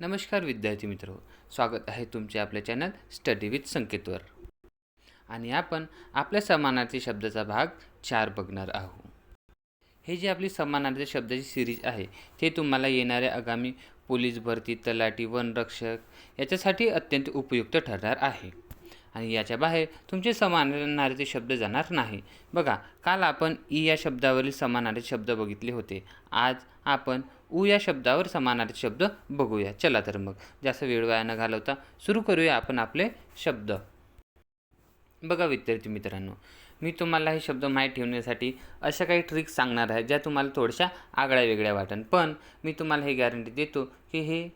नमस्कार विद्यार्थी मित्र, स्वागत आहे तुमचे आपल्या चॅनल स्टडी विथ संकेतवर. आणि आपण आपल्या समानार्थी शब्दाचा भाग 4 बघणार आहोत. हे जी आपली समानार्थी शब्दाची सिरीज आहे ते तुम्हाला येणाऱ्या आगामी पोलीस भरती, तलाठी, वनरक्षक याच्यासाठी अत्यंत उपयुक्त ठरणार आहे. आणि याच्या बाहेर तुमचे समानार्थी शब्द जाणार नाही. बघा, काल आपण ई या शब्दावरील समानार्थी शब्द बघितले होते. आज आपण ऊ या शब्दावर समानार्थी शब्द बघूया. चला तर मग जास्त वेळ वाया न घालवता सुरू करूया आपण आपले शब्द. बघा विद्यार्थी मित्रांनो, मी तुम्हाला हे शब्द माहीत ठेवण्यासाठी अशा काही ट्रिक्स सांगणार आहे ज्या तुम्हाला थोड्याशा आगळ्या वेगळ्या वाटेल, पण मी तुम्हाला हे गॅरंटी देतो की हे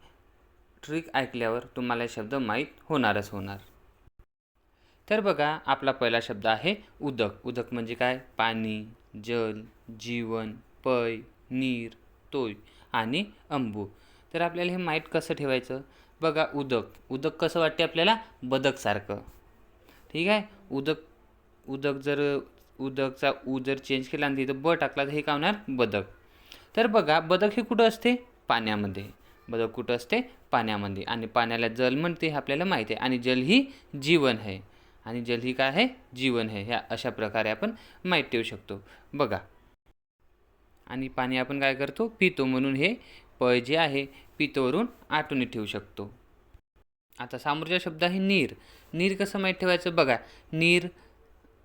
ट्रिक ऐकल्यावर तुम्हाला हे शब्द माहीत होणारच होणार. तर बघा, आपला पहिला शब्द आहे उदक. उदक म्हणजे काय? पाणी, जल, जीवन, पय, नीर, तोय आणि अंबू. तर आपल्याला हे माहीत कसं ठेवायचं? बघा, उदक कसं वाटते आपल्याला? बदकसारखं. ठीक आहे. उदक जर उदकचा ऊ जर चेंज केला आणि तिथं ब टाकला तर हे काय होणार? बदक. तर बघा, बदक हे कुठं असते? पाण्यामध्ये. बदक कुठं असते? पाण्यामध्ये. आणि पाण्याला जल म्हणते हे आपल्याला माहीत आहे. आणि जल ही जीवन आहे. आणि जल ही काय आहे? जीवन आहे. ह्या अशा प्रकारे आपण माहीत ठेवू शकतो. बघा, आणि पाणी आपण काय करतो? पितो. म्हणून हे पय जे आहे पितोवरून आठवणी ठेवू शकतो. आता समोरचा शब्द आहे नीर. नीर कसं माहीत ठेवायचं? बघा, नीर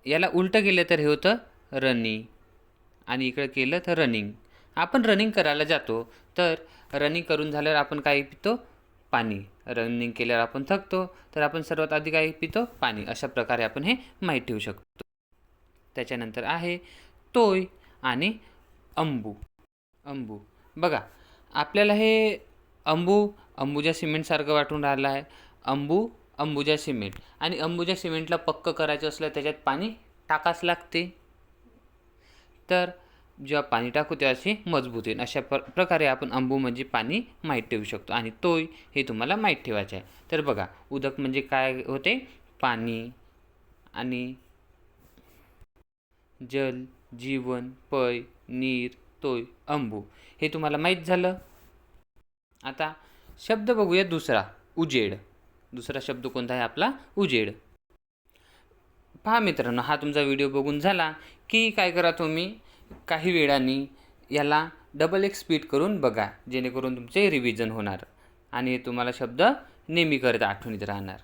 याला उलटं केलं तर हे होतं रनिंग, आणि इकडं केलं तर रनिंग. आपण रनिंग करायला जातो, तर रनिंग करून झाल्यावर आपण काय पितो? पाणी. रनिंग केल्यावर आपण थकतो, तर आपण सर्वात आधी काय पितो? पाणी. अशा प्रकारे आपण हे माहीत ठेवू शकतो. त्याच्यानंतर आहे तोय आणि अंबू. अंबू बघा, आपल्याला हे अंबुजा सिमेंटसारखं वाटून राहिलं आहे. अंबुजा सिमेंट. आणि अंबुजा सिमेंटला पक्क करायचं असलं त्याच्यात पाणी टाकाच लागते. तर जेव्हा पाणी टाकू तेव्हा अशी मजबूत होईल. अशा प्रकारे आपण अंबू म्हणजे पाणी माहीत ठेवू शकतो. आणि तोय हे तुम्हाला माहीत ठेवायचं आहे. तर बघा, उदक म्हणजे काय होते? पाणी. आणि जल, जीवन, पय, नीर, तोय, अंबू हे तुम्हाला माहीत झालं. आता शब्द बघूया दुसरा, उजेड. दुसरा शब्द कोणता आहे आपला? उजेड. पहा मित्रांनो, हा तुमचा व्हिडिओ बघून झाला की काय करा, तुम्ही काही वेळाने याला डबल एक स्पीड करून बघा, जेणेकरून तुमचे रिव्हिजन होणार आणि तुम्हाला शब्द नेहमी करत आठवणीत राहणार.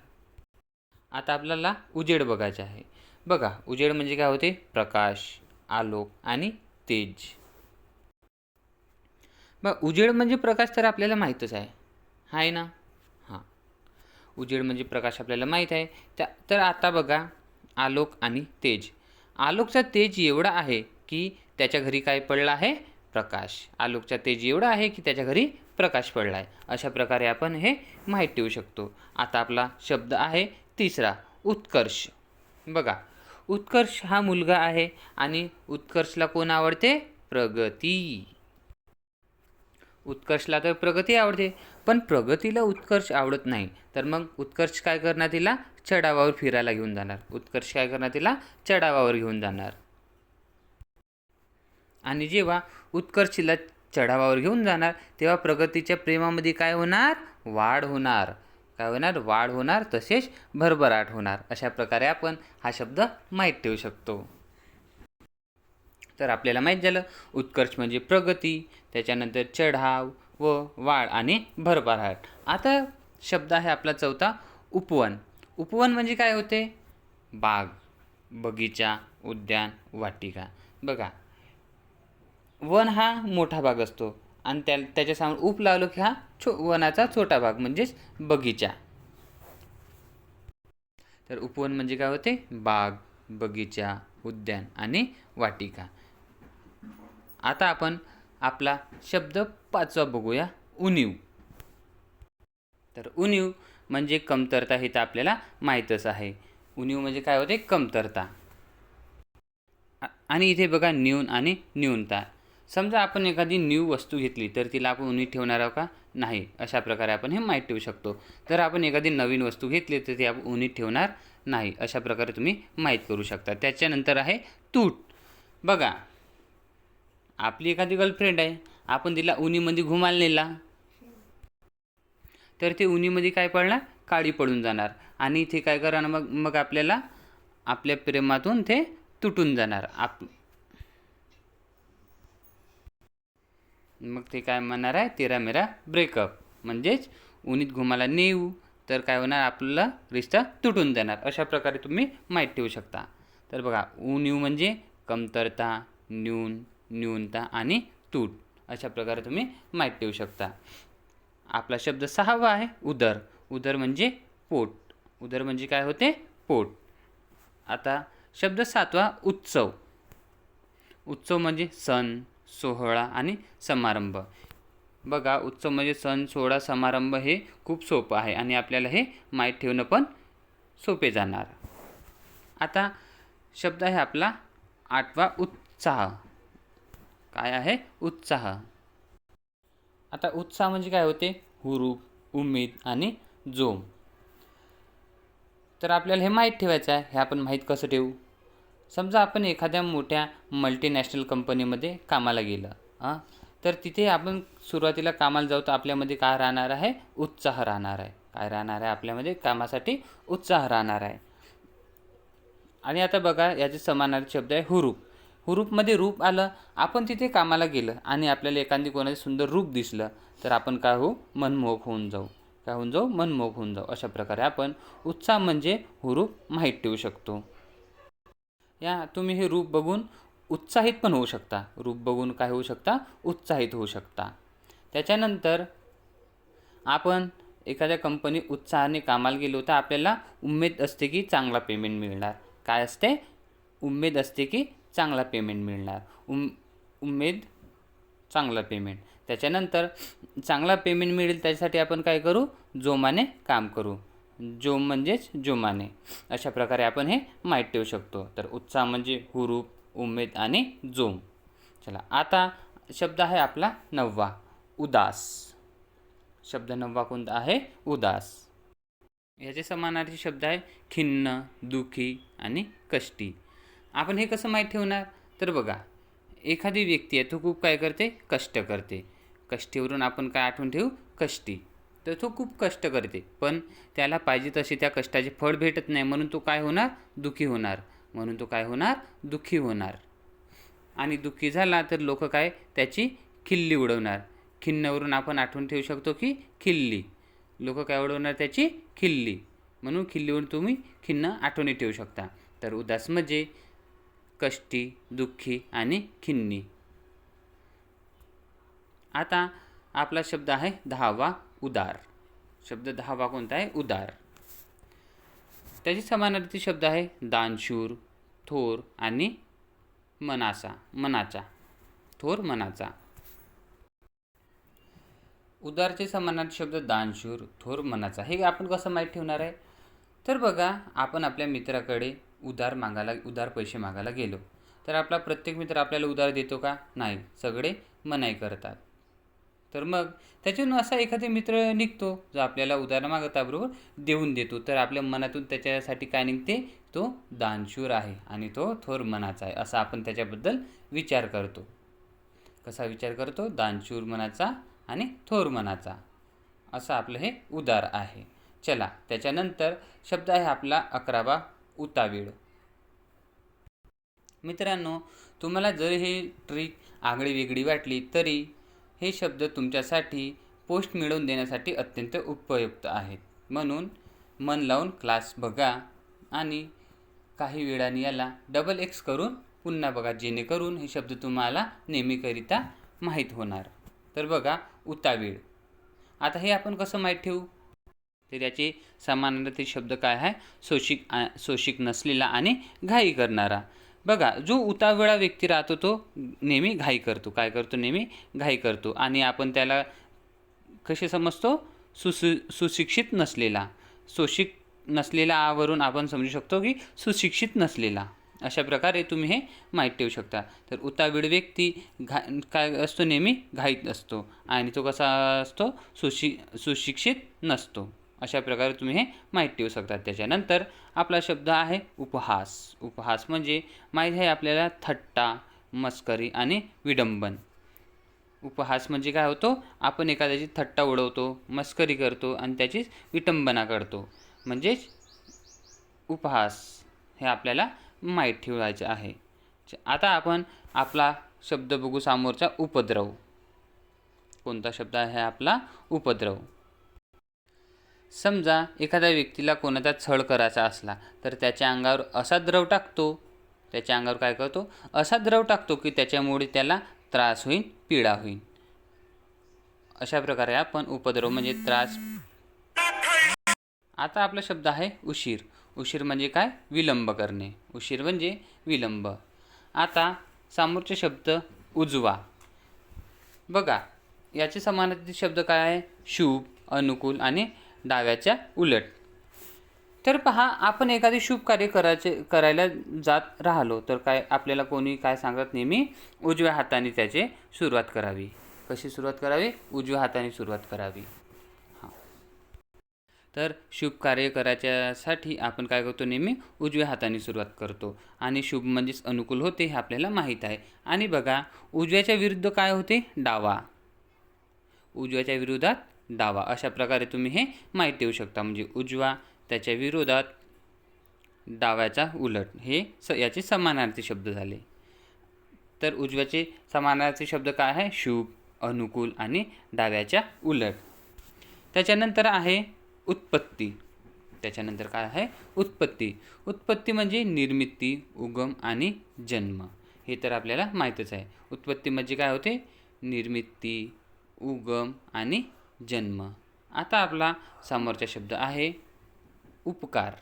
आता आपल्याला उजेड बघायचा आहे. बघा, उजेड म्हणजे काय होते? प्रकाश, आलोक आणि तेज. बघ, उजेड म्हणजे प्रकाश तर आपल्याला माहीतच आहे ना? हां, उजेड म्हणजे प्रकाश आपल्याला माहीत आहे. तर आता बघा, आलोक आणि तेज. आलोकचा तेज एवढा आहे की त्याच्या घरी काय पडला आहे? प्रकाश. आलोकचा तेज एवढा आहे की त्याच्या घरी प्रकाश पडला आहे. अशा प्रकारे आपण हे माहीत ठेवू शकतो. आता आपला शब्द आहे तिसरा, उत्कर्ष. बघा, उत्कर्ष हा मुलगा आहे आणि उत्कर्षला कोण आवडते? प्रगती. उत्कर्षला तर प्रगती आवडते, पण प्रगतीला उत्कर्ष आवडत नाही. तर मग उत्कर्ष काय करणार? तिला चढावावर फिरायला घेऊन जाणार. उत्कर्ष काय करणार? तिला चढावावर घेऊन जाणार. आणि जेव्हा उत्कर्षीला चढावावर घेऊन जाणार तेव्हा प्रगतीच्या प्रेमामध्ये काय होणार? वाढ होणार. काय होणार? वाढ होणार, तसेच भरभराट होणार. अशा प्रकारे आपण हा शब्द माहीत ठेवू शकतो. तर आपल्याला माहीत झालं, उत्कर्ष म्हणजे प्रगती, त्याच्यानंतर चढाव व वाढ आणि भरभराट. आता शब्द आहे आपला चौथा, उपवन. उपवन म्हणजे काय होते? बाग, बगीचा, उद्यान, वाटिका. बघा, वन हा मोठा भाग असतो आणि त्याच्यासमोर उप लावलं की हा वनाचा छोटा भाग म्हणजेच बगीचा. तर उपवन म्हणजे काय होते? बाग, बगीचा, उद्यान आणि वाटिका. आता आपण आपला शब्द पाचवा बघूया, उणीव. तर उणीव म्हणजे कमतरता, हे तर आपल्याला माहीतच आहे. उणीव म्हणजे काय होते? कमतरता. आणि इथे बघा, न्यून आणि न्यूनता. समजा आपण एखादी न्यू वस्तू घेतली तर तिला आपण उणीव ठेवणार आहोत का? नाही. अशा प्रकारे आपण हे माहीत ठेवू शकतो. तर आपण एखादी नवीन वस्तू घेतली तर ती आपण उणीव ठेवणार नाही. अशा प्रकारे तुम्ही माहीत करू शकता. त्याच्यानंतर आहे तूट. बघा, आपली एखादी गर्लफ्रेंड आहे, आपण तिला उन्हीमध्ये घुमायला नेला, तर ते उन्हीमध्ये काय पडणार, काळी पडून जाणार आणि इथे काय करणार, मग मग आपल्याला आपल्या प्रेमातून ते तुटून जाणार. मग ते काय म्हणणार आहे, तेरा मेरा ब्रेकअप, म्हणजेच उन्हीत घुमाला नेऊ, तर काय होणार, आपल्याला रिश्ता तुटून जाणार. अशा प्रकारे तुम्ही माहीत ठेवू शकता. तर बघा, उणीव म्हणजे कमतरता, न्यूनता आणि तूट. अशा प्रकारे तुम्ही माहीत ठेवू शकता. आपला शब्द 6वा आहे उदर. उदर म्हणजे पोट. उदर म्हणजे काय होते, पोट. आता शब्द 7वा उत्सव. उत्सव म्हणजे सण, सोहळा आणि समारंभ. बघा, उत्सव म्हणजे सण, सोहळा, समारंभ हे खूप सोपं आहे आणि आपल्याला हे माहीत ठेवणं पण सोपे जाणार. आता शब्द आहे आपला 8वा उत्साह. काय आहे, उत्साह. आता उत्साह म्हणजे काय होते, हुरूप, उमेद आणि जोम. तर आपल्याला हे माहीत ठेवायचं आहे. हे आपण माहीत कसं ठेवू. समजा आपण एखाद्या मोठ्या मल्टीनॅशनल कंपनीमध्ये कामाला गेलं, तर तिथे आपण सुरुवातीला कामाला जाऊ तर आपल्यामध्ये काय राहणार आहे, उत्साह राहणार आहे. काय राहणार आहे, आपल्यामध्ये कामासाठी उत्साह राहणार आहे. आणि आता बघा, याचे समानार्थी शब्द आहे हुरूप. हुरूपमध्ये रूप आलं, आपण तिथे कामाला गेलं आणि आपल्याला एखादी कोणाचे सुंदर रूप दिसलं तर आपण काय होऊ, मनमोहक होऊन जाऊ. काय होऊन जाऊ, मनमोहक होऊन जाऊ. अशा प्रकारे आपण उत्साह म्हणजे हुरूप माहीत ठेवू शकतो. या तुम्ही हे रूप बघून उत्साहित पण होऊ शकता. रूप बघून काय होऊ शकता, उत्साहित होऊ शकता. त्याच्यानंतर आपण एखाद्या कंपनी उत्साहाने कामाला गेलो तर आपल्याला उमेद असते की चांगला पेमेंट मिळणार. काय असते, उमेद असते की चांगला पेमेंट मिळणार. उमेद, चांगला पेमेंट. त्याच्यानंतर चांगला पेमेंट मिळेल त्यासाठी आपण काय करू, जोमाने काम करू. जोम म्हणजेच जोमाने. अशा प्रकारे आपण हे माहीत ठेवू शकतो. तर उत्साह म्हणजे हुरूप, उमेद आणि जोम. चला, आता शब्द आहे आपला 9वा उदास. शब्द 9वा कोणता आहे, उदास. ह्याचे समानार्थी शब्द आहे खिन्न, दुःखी आणि कष्टी. आपण हे कसं माहीत ठेवणार, तर बघा, एखादी व्यक्ती आहे, तो खूप काय करते, कष्ट करते. कष्टीवरून आपण काय आठवण ठेवू, कष्टी. तर तो खूप कष्ट करते पण त्याला पाहिजे तशी त्या कष्टाचे फळ भेटत नाही, म्हणून तो काय होणार, दुःखी होणार. म्हणून तो काय होणार, दुःखी होणार. आणि दुःखी झाला तर लोक काय, त्याची खिल्ली उडवणार. खिन्नवरून आपण आठवण ठेवू शकतो की खिल्ली. लोक काय उडवणार, त्याची खिल्ली. म्हणून खिल्लीवरून तुम्ही खिन्न आठवणी ठेवू शकता. तर उदास म्हणजे कष्टी, दुःखी आणि खिन्नी. आता आपला शब्द आहे 10वा उदार. शब्द 10वा कोणता आहे, उदार. त्याची समानार्थी शब्द आहे दानशूर, थोर आणि मनाचा. थोर, मनाचा. उदारचे समानार्थी शब्द दानशूर, थोर, मनाचा. हे आपण कसं माहीत ठेवणार आहे, तर बघा, आपण आपल्या मित्राकडे उधार पैसे मागायला गेलो तर आपला प्रत्येक मित्र आपल्याला उधार देतो का, नाही. सगळे मनाई करतात. तर मग त्याच्यातून असा एखादा मित्र निघतो जो आपल्याला उधार मागताबरोबर देऊन देतो. तर आपल्या मनातून त्याच्यासाठी काय निघते, तो दानशूर आहे आणि तो थोर मनाचा आहे, असा आपण त्याच्याबद्दल विचार करतो. कसा विचार करतो, दानशूर मनाचा आणि थोर मनाचा. असं आपलं हे उदार आहे. चला, त्याच्यानंतर शब्द आहे आपला 11वा उतावीळ. मित्रांनो, तुम्हाला जर हे ट्रिक आगळी वेगळी वाटली तरी हे शब्द तुमच्यासाठी पोस्ट मिळवून देण्यासाठी अत्यंत उपयुक्त आहेत. म्हणून मन लावून क्लास बघा आणि काही वेळाने याला XX करून पुन्हा बघा, जेणेकरून हे शब्द तुम्हाला नेहमीकरिता माहीत होणार. तर बघा, उतावीळ. आता हे आपण कसं माहीत ठेवू, तर याचे समानार्थी शब्द काय आहे, सोशिक नसलेला आणि घाई करणारा. बघा, जो उतावळा व्यक्ती राहतो तो नेहमी घाई करतो. काय करतो, नेहमी घाई करतो. आणि आपण त्याला कसे समजतो, सुशिक्षित नसलेला. सोशिक नसलेला आवरून आपण समजू शकतो की सुशिक्षित नसलेला. अशा प्रकारे तुम्ही हे माहीत ठेवू शकता. तर उतावीळ व्यक्ती काय असतो, नेहमी घाईत असतो आणि तो कसा असतो, सुशिक्षित नसतो. अशा प्रकारे तुम्ही हे माहीत ठेवू शकता. त्याच्यानंतर आपला शब्द आहे उपहास. उपहास म्हणजे माहीत आहे आपल्याला थट्टा, मस्करी आणि विडंबन. उपहास म्हणजे काय होतो, आपण एखाद्याची थट्टा उडवतो, मस्करी करतो आणि त्याची विटंबना करतो, म्हणजेच उपहास हे आपल्याला माहीत ठेवायचे आहे. आता आपण आपला शब्द बघू समोरचा उपद्रव. कोणता शब्द आहे आपला उपद्रव. समजा एखाद्या व्यक्तीला कोणाचा छळ करायचा असला तर त्याच्या अंगावर असा द्रव टाकतो, त्याच्या अंगावर काय करतो, असा द्रव टाकतो की त्याच्यामुळे त्याला त्रास होईल, पीडा होईल. अशा प्रकारे आपण उपद्रव म्हणजे त्रास. आता आपला शब्द आहे उशीर. उशीर म्हणजे काय, विलंब करणे. उशीर म्हणजे विलंब. आता समोरचे शब्द उजवा. बघा याचे समानार्थी शब्द काय आहे, शुभ, अनुकूल आणि डाव्याच्या उलट. तर पहा, आपण एखादे शुभ कार्य करायला जात राहिलो तर काय आपल्याला कोणी काय सांगत, नेहमी उजव्या हाताने त्याची सुरुवात करावी. कशी सुरुवात करावी, उजव्या हाताने सुरुवात करावी. हां, तर शुभ कार्य करायच्यासाठी आपण काय करतो, नेहमी उजव्या हाताने सुरुवात करतो. आणि शुभ म्हणजेच अनुकूल होते हे आपल्याला माहीत आहे. आणि बघा उजव्याच्या विरुद्ध काय होते, डावा. उजव्याच्या विरोधात डावा. अशा प्रकारे तुम्ही हे माहीत ठेवू शकता. म्हणजे उजवा त्याच्या विरोधात डाव्याचा उलट हे याचे समानार्थी शब्द झाले. तर उजव्याचे समानार्थी शब्द काय आहे, शुभ, अनुकूल आणि डाव्याच्या उलट. त्याच्यानंतर आहे उत्पत्ती. त्याच्यानंतर काय आहे, उत्पत्ती. उत्पत्ती म्हणजे निर्मिती, उगम आणि जन्म. हे तर आपल्याला माहीतच आहे. उत्पत्ती म्हणजे काय होते, निर्मिती, उगम आणि जन्म. आता आपला समोरचा शब्द आहे उपकार.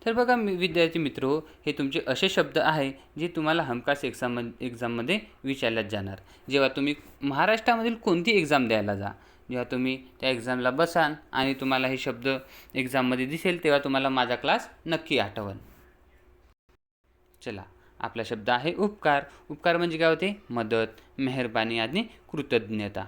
तर बघा विद्यार्थी मित्रो, हे तुमचे असे शब्द आहे जे तुम्हाला हमखास एक्झाममध्ये विचारल्याच जाणार. जेव्हा तुम्ही महाराष्ट्रामधील कोणती एक्झाम द्यायला जा, जेव्हा तुम्ही त्या एक्झामला बसाल आणि तुम्हाला हे शब्द एक्झाममध्ये दिसेल तेव्हा तुम्हाला माझा क्लास नक्की आठवल. चला, आपला शब्द आहे उपकार. उपकार म्हणजे काय होते, मदत, मेहरबानी आणि कृतज्ञता.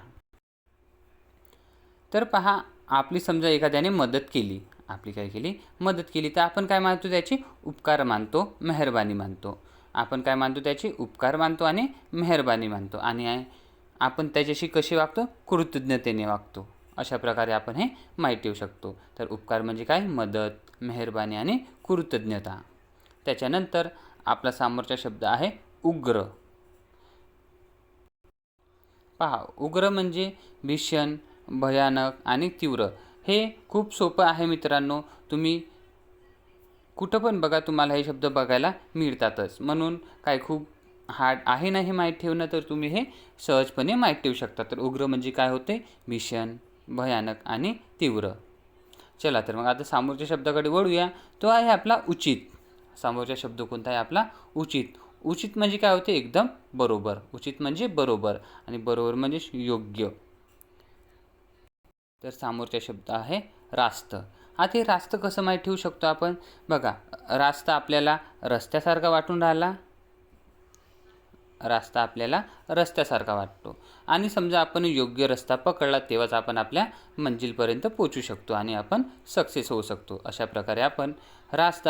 तर पहा, आपली समजा एखाद्याने मदत केली, आपली काय केली, मदत केली, तर आपण काय मानतो, त्याची उपकार मानतो, मेहरबानी मानतो. आपण काय मानतो, त्याची उपकार मानतो आणि मेहरबानी मानतो. आणि आपण त्याच्याशी कशी वागतो, कृतज्ञतेने वागतो. अशा प्रकारे आपण हे माहीत ठेवू शकतो. तर उपकार म्हणजे काय, मदत, मेहरबानी आणि कृतज्ञता. त्याच्यानंतर आपला समोरचा शब्द आहे उग्र. पहा, उग्र म्हणजे भीषण, भयानक आणि तीव्र. हे खूप सोपं आहे मित्रांनो. तुम्ही कुठं पण बघा, तुम्हाला हे शब्द बघायला मिळतातच. म्हणून काय खूप हार्ड आहे नाही माहीत ठेवणं, तर तुम्ही हे सहजपणे माहीत ठेवू शकता. तर उग्र म्हणजे काय होते, भीषण, भयानक आणि तीव्र. चला, तर मग आता समोरच्या शब्दाकडे वळूया. तो आहे आपला उचित. समोरचा शब्द कोणता आहे आपला, उचित. उचित म्हणजे काय होते, एकदम बरोबर. उचित म्हणजे बरोबर आणि बरोबर म्हणजे योग्य. तर समोरचा शब्द आहे रास्त. आता हे रास्त कसं माहीत ठेवू शकतो आपण, बघा रास्त आपल्याला रस्त्यासारखा वाटून राहिला, रास्ता आपल्याला रस्त्यासारखा वाटतो. आणि समजा आपण योग्य रस्ता पकडला तेव्हाच आपण आपल्या मंजिलपर्यंत पोचू शकतो आणि आपण सक्सेस होऊ शकतो. अशा प्रकारे आपण रास्त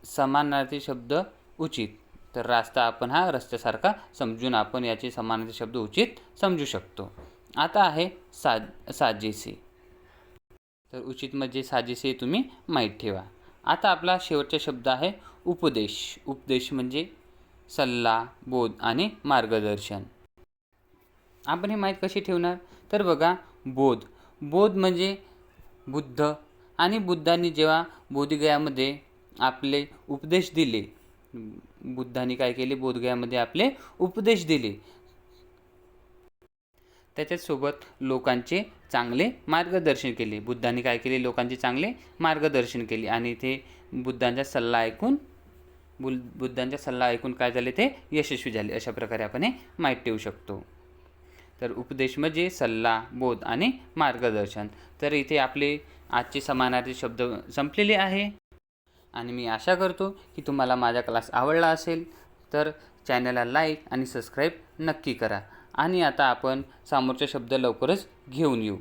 समानार्थी शब्द उचित. तर रास्ता आपण हा रस्त्यासारखा समजून आपण याचे समानार्थी शब्द उचित समजू शकतो. आता आहे साजेसे. तर उचित म्हणजे साजेसे तुम्ही माहीत ठेवा. आता आपला शेवटचा शब्द आहे उपदेश. उपदेश म्हणजे सल्ला, बोध आणि मार्गदर्शन. आपण हे माहीत कशी ठेवणार, तर बघा बोध म्हणजे बुद्ध. आणि बुद्धांनी जेव्हा बोधगयामध्ये आपले उपदेश दिले, बुद्धांनी काय केले, बोधगयामध्ये आपले उपदेश दिले, त्याच्यासोबत लोकांचे चांगले मार्गदर्शन केले. बुद्धांनी काय केले, लोकांचे चांगले मार्गदर्शन केले. आणि ते बुद्धांचा सल्ला ऐकून काय झाले, ते यशस्वी झाले. अशा प्रकारे आपण हे माहीत ठेवू शकतो. तर उपदेश म्हणजे सल्ला, बोध आणि मार्गदर्शन. तर इथे आपले आजचे समानार्थी शब्द संपलेले आहे. आणि मी आशा करतो की तुम्हाला माझा क्लास आवडला असेल. तर चॅनलला लाईक आणि सबस्क्राईब नक्की करा. आणि आता आपण समोरचे शब्द लवकरच घेऊन येऊ.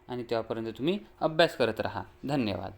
आणि तेव्हापर्यंत तुम्ही अभ्यास करत राहा. धन्यवाद.